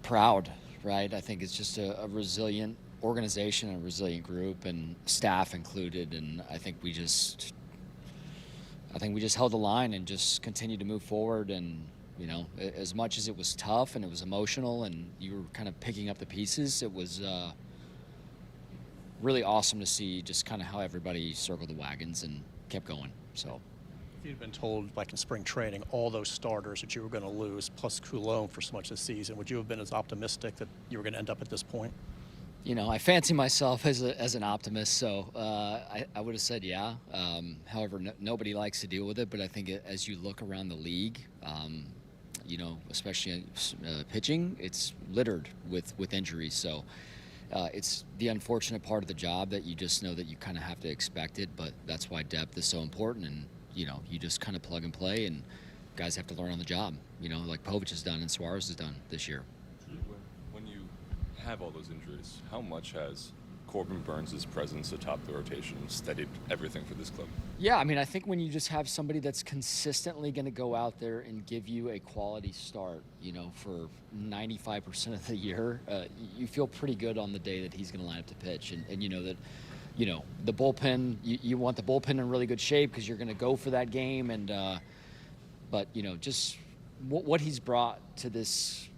Proud, right? I think it's just a resilient organization, a resilient group, and staff included. And I think we just held the line and just continued to move forward. And as much as it was tough and it was emotional, and you were kind of picking up the pieces, it was really awesome to see just kind of how everybody circled the wagons and kept going. So. If you'd been told, like in spring training, all those starters that you were going to lose, plus Coulomb for so much of the season, would you have been as optimistic that you were going to end up at this point? I fancy myself as an optimist, so I would have said yeah. However, nobody likes to deal with it, but I think as you look around the league, especially pitching, it's littered with injuries. So it's the unfortunate part of the job that you just know that you kind of have to expect it, but that's why depth is so important. And you just kind of plug and play, and guys have to learn on the job, like Povich has done and Suarez has done this year. When you have all those injuries, how much has Corbin Burns' presence atop the rotation steadied everything for this club? Yeah, I think when you just have somebody that's consistently going to go out there and give you a quality start, for 95% of the year, you feel pretty good on the day that he's going to line up to pitch, and you know that. The bullpen, you want the bullpen in really good shape because you're going to go for that game. But just what he's brought to this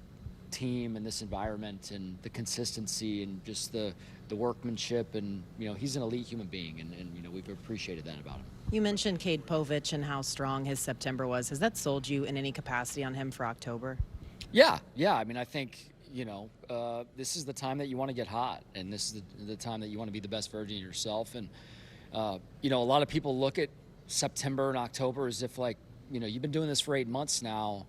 team and this environment, and the consistency, and just the workmanship, and he's an elite human being, and we've appreciated that about him. You mentioned Cade Povich and how strong his September was. Has that sold you in any capacity on him for October? Yeah. I think this is the time that you want to get hot, and this is the time that you want to be the best version of yourself. And a lot of people look at September and October as if you've been doing this for 8 months now.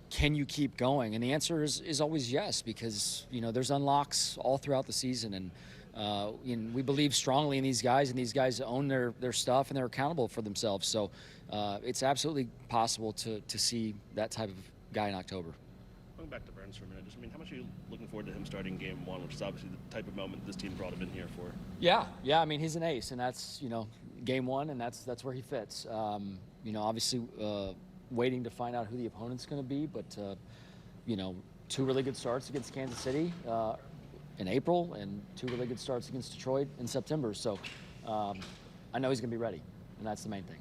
Can you keep going? And the answer is always yes, because there's unlocks all throughout the season, and we believe strongly in these guys, and these guys own their stuff, and they're accountable for themselves. So it's absolutely possible to see that type of guy in October. Going back to Burns for a minute, how much are you looking forward to him starting game one, which is obviously the type of moment this team brought him in here for? Yeah, he's an ace, and that's, game one, and that's where he fits. Obviously waiting to find out who the opponent's going to be, but, 2 really good starts against Kansas City in April, and 2 really good starts against Detroit in September. So I know he's going to be ready, and that's the main thing.